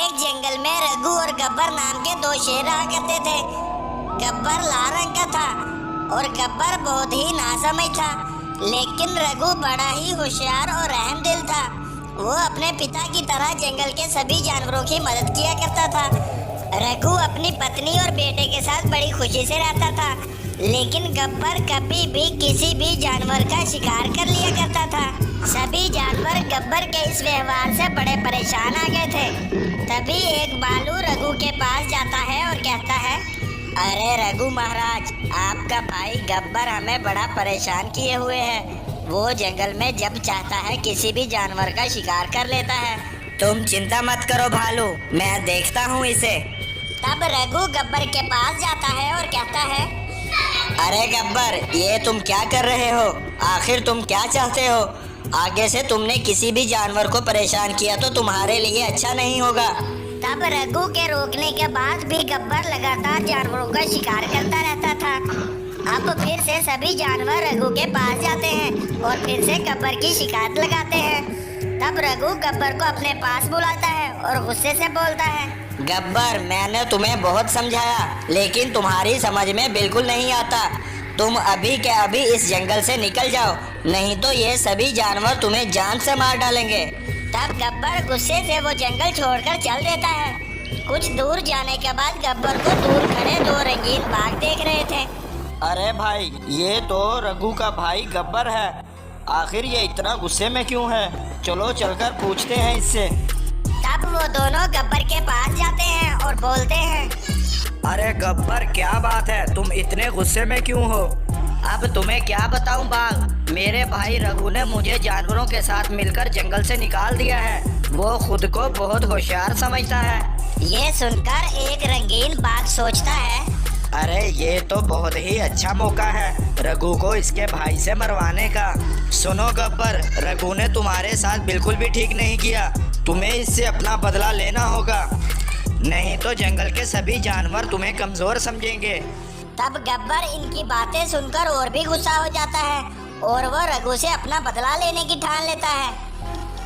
एक जंगल में रघु और गब्बर नाम के दो शेर रहा करते थे। गब्बर लाल रंग का था और गब्बर बहुत ही नासमझ था, लेकिन रघु बड़ा ही होशियार और रहमदिल था। वो अपने पिता की तरह जंगल के सभी जानवरों की मदद किया करता था। रघु अपनी पत्नी और बेटे के साथ बड़ी खुशी से रहता था, लेकिन गब्बर कभी भी किसी भी जानवर का शिकार कर लिया करता था। सभी जानवर गब्बर के इस व्यवहार से बड़े परेशान आ गए थे। तभी एक भालू रघु के पास जाता है और कहता है, अरे रघु महाराज, आपका भाई गब्बर हमें बड़ा परेशान किए हुए है। वो जंगल में जब चाहता है किसी भी जानवर का शिकार कर लेता है। तुम चिंता मत करो भालू, मैं देखता हूँ इसे। तब रघु गब्बर के पास जाता है और कहता है, अरे गब्बर, ये तुम क्या कर रहे हो? आखिर तुम क्या चाहते हो? आगे से तुमने किसी भी जानवर को परेशान किया तो तुम्हारे लिए अच्छा नहीं होगा। तब रघु के रोकने के बाद भी गब्बर लगातार जानवरों का शिकार करता रहता था। अब फिर से सभी जानवर रघु के पास जाते हैं और फिर से गब्बर की शिकायत लगाते हैं। तब रघु गब्बर को अपने पास बुलाता है और गुस्से से बोलता है, गब्बर, मैंने तुम्हें बहुत समझाया, लेकिन तुम्हारी समझ में बिल्कुल नहीं आता। तुम अभी के अभी इस जंगल से निकल जाओ, नहीं तो ये सभी जानवर तुम्हें जान से मार डालेंगे। तब गब्बर गुस्से से वो जंगल छोड़कर चल देता है। कुछ दूर जाने के बाद गब्बर को दूर खड़े दो रंगीन बाघ देख रहे थे। अरे भाई, ये तो रघु का भाई गब्बर है। आखिर ये इतना गुस्से में क्यों है? चलो चलकर पूछते हैं इससे। तब वो दोनों गब्बर के पास जाते हैं और बोलते हैं, अरे गब्बर, क्या बात है? तुम इतने गुस्से में क्यों हो? अब तुम्हें क्या बताऊं बाघ, मेरे भाई रघु ने मुझे जानवरों के साथ मिलकर जंगल से निकाल दिया है। वो खुद को बहुत होशियार समझता है। ये सुनकर एक रंगीन बाघ सोचता है, अरे ये तो बहुत ही अच्छा मौका है रघु को इसके भाई से मरवाने का। सुनो गब्बर, रघु ने तुम्हारे साथ बिल्कुल भी ठीक नहीं किया। तुम्हें इससे अपना बदला लेना होगा, नहीं तो जंगल के सभी जानवर तुम्हें कमजोर समझेंगे। तब गब्बर इनकी बातें सुनकर और भी गुस्सा हो जाता है और वो रघु से अपना बदला लेने की ठान लेता है।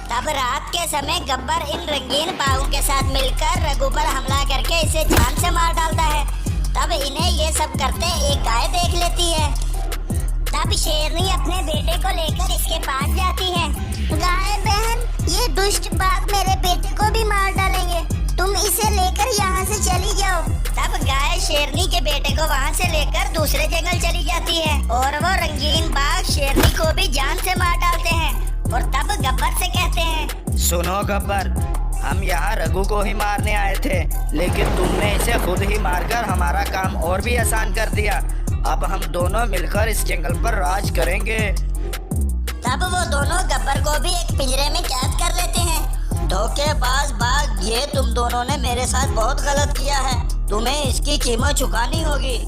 तब रात के समय गब्बर इन रंगीन बाघों के साथ मिलकर रघु पर हमला करके इसे जान से मार डालता है। तब इन्हें ये सब करते एक गाय देख लेती है। तब शेरनी अपने बेटे को लेकर इसके पास जाती है। गाय बहन, ये दुष्ट बाघ मेरे बेटे को भी मार डालेंगे, तुम इसे लेकर यहाँ से चली जाओ। तब गाय शेरनी के बेटे को वहाँ से लेकर दूसरे जंगल चली जाती है और वो रंगीन बाघ शेरनी को भी जान से मार डालते हैं। और तब गब्बर से कहते हैं, सुनो गब्बर, हम यहाँ रघु को ही मारने आए थे, लेकिन तुमने इसे खुद ही मारकर हमारा काम और भी आसान कर दिया। अब हम दोनों मिलकर इस जंगल पर राज करेंगे। तब वो दोनों गब्बर को भी एक पिंजरे में कैद कर लेते हैं। धोखेबाज बाघ, ये तुम दोनों ने मेरे साथ बहुत गलत किया है, तुम्हें इसकी कीमत चुकानी होगी।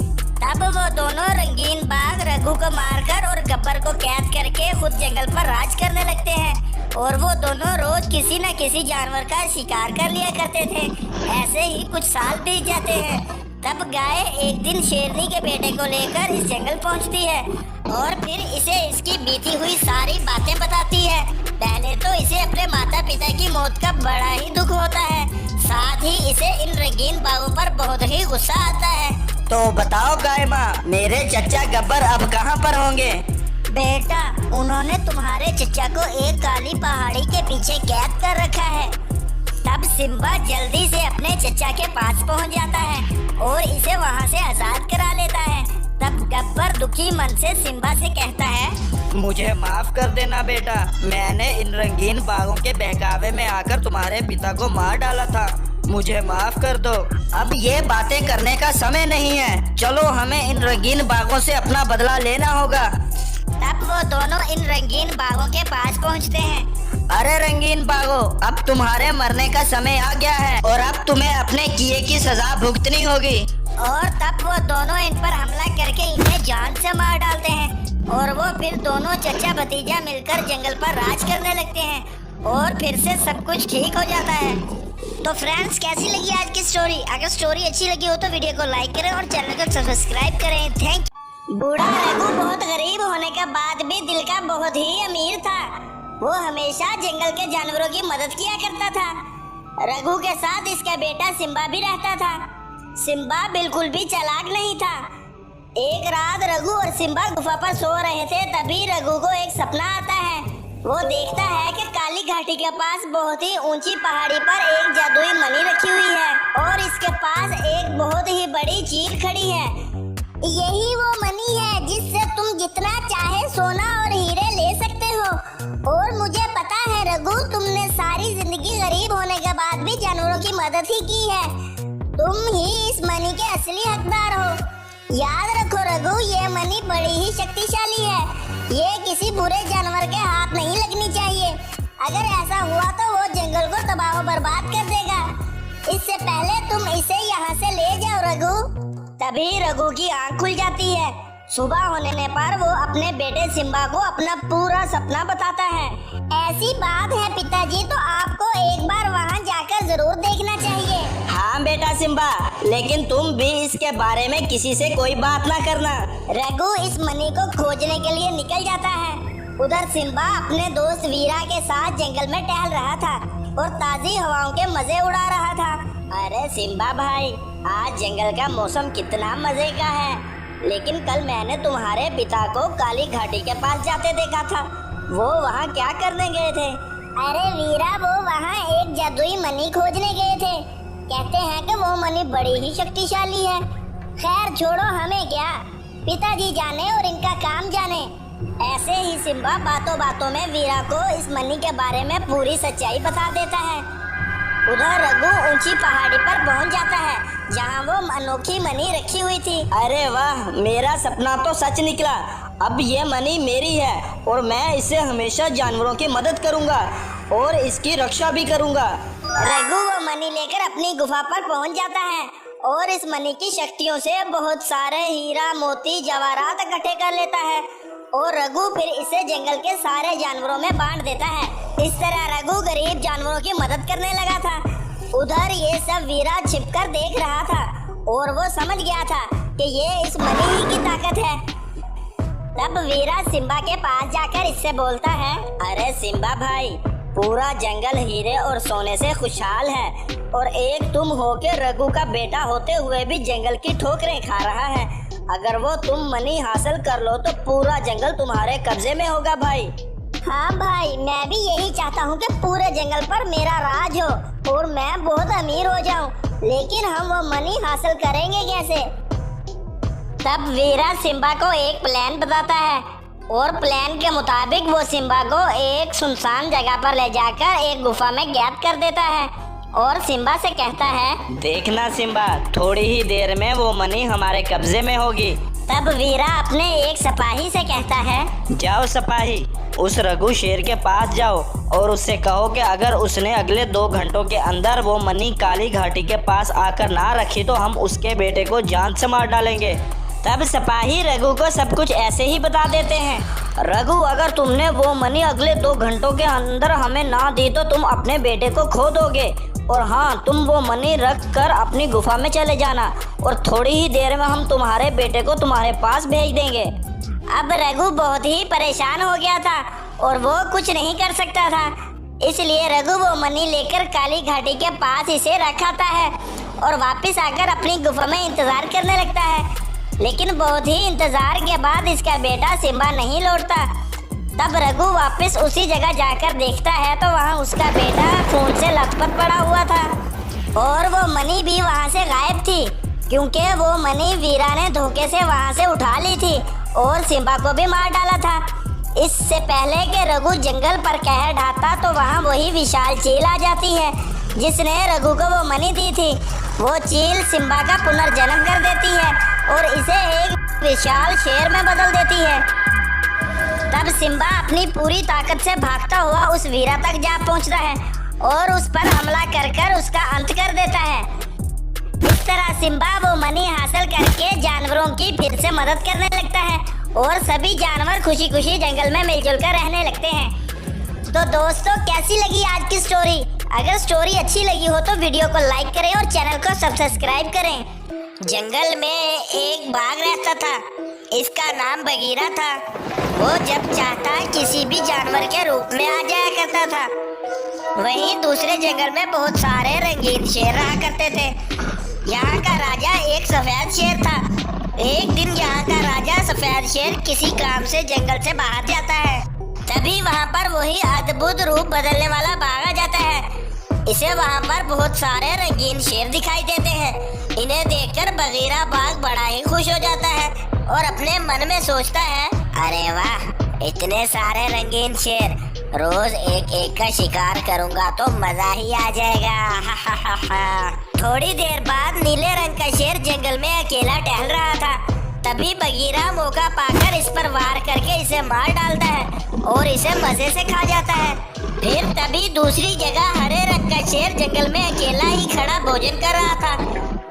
तब वो दोनों रंगीन बाघ रघु को मारकर और गब्बर को कैद करके खुद जंगल पर राज करने लगते हैं और वो दोनों रोज किसी न किसी जानवर का शिकार कर लिया करते थे। ऐसे ही कुछ साल बीत जाते हैं। तब गाय एक दिन शेरनी के बेटे को लेकर इस जंगल पहुंचती है और फिर इसे इसकी बीती हुई सारी बातें बताती है। पहले तो इसे अपने माता पिता की मौत का बड़ा ही दुख होता है, साथ ही इसे इन रंगीन बाघों पर बहुत ही गुस्सा आता है। तो बताओ गाय माँ, मेरे चचा गब्बर अब कहाँ पर होंगे? बेटा, उन्होंने तुम्हारे चचा को एक काली पहाड़ी के पीछे कैद कर रखा है। तब सिम्बा जल्दी से अपने चचा के पास पहुंच जाता है और इसे वहां से आजाद करा लेता है। तब गब्बर दुखी मन से सिम्बा से कहता है, मुझे माफ कर देना बेटा, मैंने इन रंगीन बाघों के बहकावे में आकर तुम्हारे पिता को मार डाला था, मुझे माफ कर दो। अब ये बातें करने का समय नहीं है, चलो हमें इन रंगीन बाघों से अपना बदला लेना होगा। तब वो दोनों इन रंगीन बाघों के पास पहुंचते हैं। अरे रंगीन बाघों, अब तुम्हारे मरने का समय आ गया है और अब तुम्हें अपने किए की सजा भुगतनी होगी। और तब वो दोनों इन पर हमला करके इन्हें जान से मार डालते हैं और वो फिर दोनों चचा भतीजा मिलकर जंगल पर राज करने लगते हैं और फिर से सब कुछ ठीक हो जाता है। तो फ्रेंड्स, कैसी लगी आज की स्टोरी? अगर स्टोरी अच्छी लगी हो तो वीडियो को लाइक करें और चैनल को सब्सक्राइब करें। Thank you. बूढ़ा रघु बहुत गरीब होने के बाद भी दिल का बहुत ही अमीर था। वो हमेशा जंगल के जानवरों की मदद किया करता था रघु के साथ इसका बेटा सिम्बा भी रहता था। सिम्बा बिल्कुल भी चालाक नहीं था। एक रात रघु और सिम्बा गुफा पर सो रहे थे, तभी रघु को एक सपना आता है। वो देखता है कि काली घाटी के पास बहुत ही ऊंची पहाड़ी पर एक जादुई मणि रखी हुई है और इसके पास एक बहुत ही बड़ी चील खड़ी है। यही वो मणि है जिससे तुम जितना चाहे सोना और हीरे ले सकते हो। और मुझे पता है रघु, तुमने सारी जिंदगी गरीब होने के बाद भी जानवरों की मदद ही की है। तुम ही इस मणि के असली हकदार हो। याद रखो रघु, ये मणि बड़ी ही शक्तिशाली है। ये किसी बुरे जानवर के हाथ नहीं लगनी चाहिए। अगर ऐसा हुआ तो वो जंगल को तबाह और बर्बाद कर देगा। इससे पहले तुम इसे यहाँ से ले जाओ रघु। तभी रघु की आंख खुल जाती है। सुबह होने पर वो अपने बेटे सिम्बा को अपना पूरा सपना बताता है। ऐसी बात है पिताजी, तो आपको एक बार वहाँ जाकर जरूर देखना चाहिए। हाँ बेटा सिम्बा, लेकिन तुम भी इसके बारे में किसी से कोई बात ना करना। रघु इस मणि को खोजने के लिए निकल जाता है। उधर सिम्बा अपने दोस्त वीरा के साथ जंगल में टहल रहा था और ताजी हवाओं के मजे उड़ा रहा था। अरे सिम्बा भाई, आज जंगल का मौसम कितना मजे का है। लेकिन कल मैंने तुम्हारे पिता को काली घाटी के पास जाते देखा था। वो वहाँ क्या करने गए थे? अरे वीरा, वो वहाँ एक जादुई मणि खोजने गए थे। कहते हैं कि वो मणि बड़ी ही शक्तिशाली है। खैर छोड़ो, हमें क्या, पिताजी जाने और इनका काम जाने। ऐसे ही सिम्बा बातों बातों में वीरा को इस मणि के बारे में पूरी सच्चाई बता देता है। उधर रघु ऊंची पहाड़ी पर पहुंच जाता है जहां वो अनोखी मणि रखी हुई थी। अरे वाह, मेरा सपना तो सच निकला। अब ये मणि मेरी है और मैं इसे हमेशा जानवरों की मदद करूंगा और इसकी रक्षा भी करूंगा। रघु वो मणि लेकर अपनी गुफा पर पहुंच जाता है और इस मणि की शक्तियों से बहुत सारे हीरा, मोती, जवाहरात इकट्ठे कर लेता है और रघु फिर इसे जंगल के सारे जानवरों में बांट देता है। इस तरह रघु गरीब जानवरों की मदद करने लगा था। उधर ये सब वीरा छिपकर देख रहा था और वो समझ गया था कि ये इस मणि ही की ताकत है। तब वीरा सिम्बा के पास जाकर इससे बोलता है, अरे सिम्बा भाई, पूरा जंगल हीरे और सोने से खुशहाल है और एक तुम हो के रघु का बेटा होते हुए भी जंगल की ठोकरें खा रहा है। अगर वो तुम मणि हासिल कर लो तो पूरा जंगल तुम्हारे कब्जे में होगा भाई। हाँ भाई, मैं भी यही चाहता हूँ कि पूरे जंगल पर मेरा राज हो और मैं बहुत अमीर हो जाऊँ। लेकिन हम वो मणि हासिल करेंगे कैसे? तब वीरा सिम्बा को एक प्लान बताता है और प्लान के मुताबिक वो सिम्बा को एक सुनसान जगह पर ले जाकर एक गुफा में कैद कर देता है और सिम्बा से कहता है, देखना सिम्बा, थोड़ी ही देर में वो मणि हमारे कब्जे में होगी। तब वीरा अपने एक सिपाही से कहता है, जाओ सिपाही, उस रघु शेर के पास जाओ और उससे कहो कि अगर उसने अगले 2 घंटों के अंदर वो मणि काली घाटी के पास आकर ना रखी तो हम उसके बेटे को जान से मार डालेंगे। तब सिपाही रघु को सब कुछ ऐसे ही बता देते हैं। रघु, अगर तुमने वो मणि अगले 2 घंटों के अंदर हमें ना दी तो तुम अपने बेटे को खो दोगे। और हाँ, तुम वो मणि रख कर अपनी गुफा में चले जाना और थोड़ी ही देर में हम तुम्हारे बेटे को तुम्हारे पास भेज देंगे। अब रघु बहुत ही परेशान हो गया था और वो कुछ नहीं कर सकता था। इसलिए रघु वो मणि लेकर काली घाटी के पास इसे रखाता है और वापस आकर अपनी गुफा में इंतजार करने लगता है। लेकिन बहुत ही इंतजार के बाद इसका बेटा सिम्बा नहीं लौटता। तब रघु वापस उसी जगह जाकर देखता है तो वहाँ उसका बेटा खून से लथपथ पड़ा हुआ था और वो मणि भी वहाँ से गायब थी, क्योंकि वो मणि वीरा ने धोखे से वहाँ से उठा ली थी और सिम्बा को भी मार डाला था। इससे पहले कि रघु जंगल पर कहर ढाता तो वहाँ वही विशाल चील आ जाती है जिसने रघु को वो मणि दी थी। वो चील सिम्बा का पुनर्जन्म कर देती है और इसे एक विशाल शेर में बदल देती है। तब सिम्बा अपनी पूरी ताकत से भागता हुआ उस वीरा तक जा पहुंचता है और उस पर हमला कर उसका अंत कर देता है। इस तरह सिम्बा वो मणि हासिल करके जानवरों की फिर से मदद करने लगता है और सभी जानवर खुशी खुशी जंगल में मिलजुल कर रहने लगते हैं। तो दोस्तों, कैसी लगी आज की स्टोरी? अगर स्टोरी अच्छी लगी हो तो वीडियो को लाइक करें और चैनल को सब्सक्राइब करें। जंगल में एक बाघ रहता था, इसका नाम बगीरा था। वो जब चाहता किसी भी जानवर के रूप में आ जाया करता था वहीं दूसरे जंगल में बहुत सारे रंगीन शेर रहा करते थे। यहाँ का राजा एक सफेद शेर था। एक दिन यहाँ का राजा सफेद शेर किसी काम से जंगल से बाहर जाता है। तभी वहाँ पर वही अद्भुत रूप बदलने वाला बाघ आ जाता है। इसे वहाँ पर बहुत सारे रंगीन शेर दिखाई देते हैं। इन्हें देखकर बगीरा बाघ बड़ा ही खुश हो जाता है और अपने मन में सोचता है, अरे वाह, इतने सारे रंगीन शेर, रोज एक एक का शिकार करूंगा तो मजा ही आ जाएगा। थोड़ी देर बाद नीले रंग का शेर जंगल में अकेला टहल रहा था। तभी बगीरा मौका पाकर इस पर वार करके इसे मार डालता है और इसे मजे से खा जाता है। फिर तभी दूसरी जगह हरे रंग का शेर जंगल में अकेला ही खड़ा भोजन कर रहा था।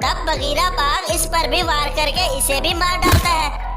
तब बगीरा बाघ इस पर भी वार करके इसे भी मार डालता है।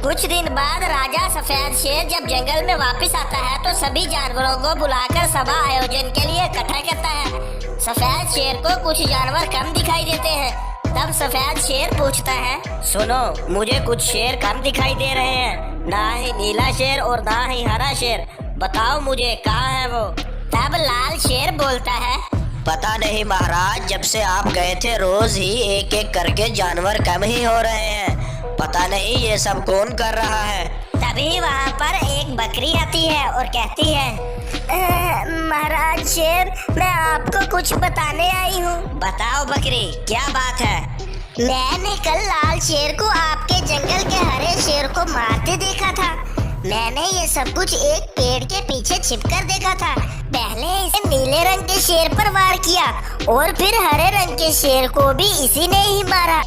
कुछ दिन बाद राजा सफेद शेर जब जंगल में वापस आता है तो सभी जानवरों को बुलाकर सभा आयोजन के लिए इकट्ठा करता है। सफेद शेर को कुछ जानवर कम दिखाई देते हैं। तब सफेद शेर पूछता है, सुनो, मुझे कुछ शेर कम दिखाई दे रहे हैं, ना ही नीला शेर और ना ही हरा शेर, बताओ मुझे कहाँ है वो। तब लाल शेर बोलता है, पता नहीं महाराज, जब से आप गए थे रोज ही एक एक करके जानवर कम ही हो रहे हैं। पता नहीं ये सब कौन कर रहा है। तभी वहाँ पर एक बकरी आती है और कहती है, महाराज शेर, मैं आपको कुछ बताने आई हूँ। बताओ बकरी, क्या बात है। मैंने कल लाल शेर को आपके जंगल के हरे शेर को मारते देखा था। मैंने ये सब कुछ एक पेड़ के पीछे छिपकर देखा था। पहले इसे नीले रंग के शेर पर वार किया और फिर हरे रंग के शेर को भी इसी ने ही मारा।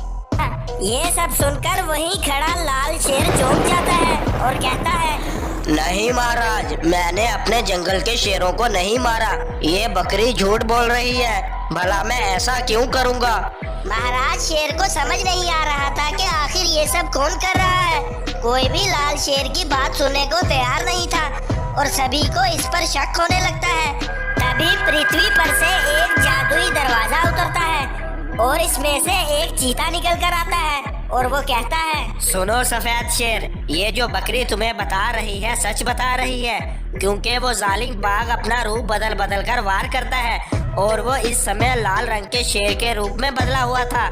ये सब सुनकर वहीं खड़ा लाल शेर चौंक जाता है और कहता है, नहीं महाराज, मैंने अपने जंगल के शेरों को नहीं मारा। ये बकरी झूठ बोल रही है, भला मैं ऐसा क्यों करूँगा। महाराज शेर को समझ नहीं आ रहा था कि आखिर ये सब कौन कर रहा है। कोई भी लाल शेर की बात सुनने को तैयार नहीं था और सभी को इस पर शक होने लगता है। तभी पृथ्वी पर से एक जादुई दरवाजा उतरता है और इसमें से एक चीता निकल कर आता है और वो कहता है, सुनो सफेद शेर, ये जो बकरी तुम्हें बता रही है सच बता रही है, क्योंकि वो जालिम बाघ अपना रूप बदल बदल कर वार करता है और वो इस समय लाल रंग के शेर के रूप में बदला हुआ था।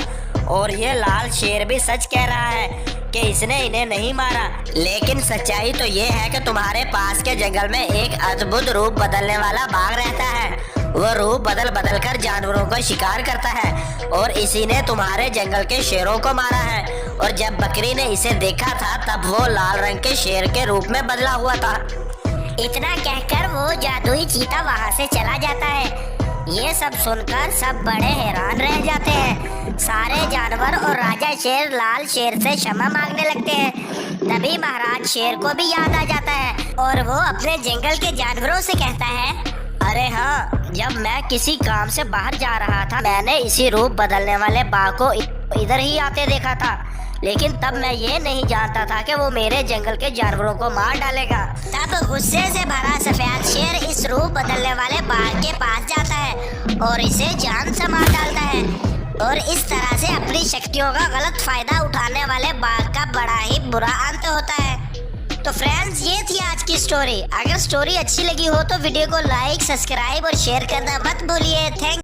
और ये लाल शेर भी सच कह रहा है कि इसने इन्हें नहीं मारा। लेकिन सच्चाई तो ये है कि तुम्हारे पास के जंगल में एक अद्भुत रूप बदलने वाला बाघ रहता है। वो रूप बदल बदल कर जानवरों का शिकार करता है और इसी ने तुम्हारे जंगल के शेरों को मारा है। और जब बकरी ने इसे देखा था तब वो लाल रंग के शेर के रूप में बदला हुआ था। इतना कहकर वो जादुई चीता वहाँ से चला जाता है। ये सब सुनकर सब बड़े हैरान रह जाते हैं। सारे जानवर और राजा शेर लाल शेर से क्षमा मांगने लगते हैं। तभी महाराज शेर को भी याद आ जाता है और वो अपने जंगल के जानवरों से कहता है, अरे हाँ, जब मैं किसी काम से बाहर जा रहा था मैंने इसी रूप बदलने वाले बाघ को इधर ही आते देखा था, लेकिन तब मैं ये नहीं जानता था कि वो मेरे जंगल के जानवरों को मार डालेगा। तब गुस्से से भरा सफेद शेर इस रूप बदलने वाले बाघ के पास जाता है और इसे जान से मार डालता है और इस तरह से अपनी शक्तियों का गलत फायदा उठाने वाले बाघ का बड़ा ही बुरा अंत होता है। तो फ्रेंड्स, ये थी आज की स्टोरी। अगर स्टोरी अच्छी लगी हो तो वीडियो को लाइक, सब्सक्राइब और शेयर करना मत भूलिए। थैंक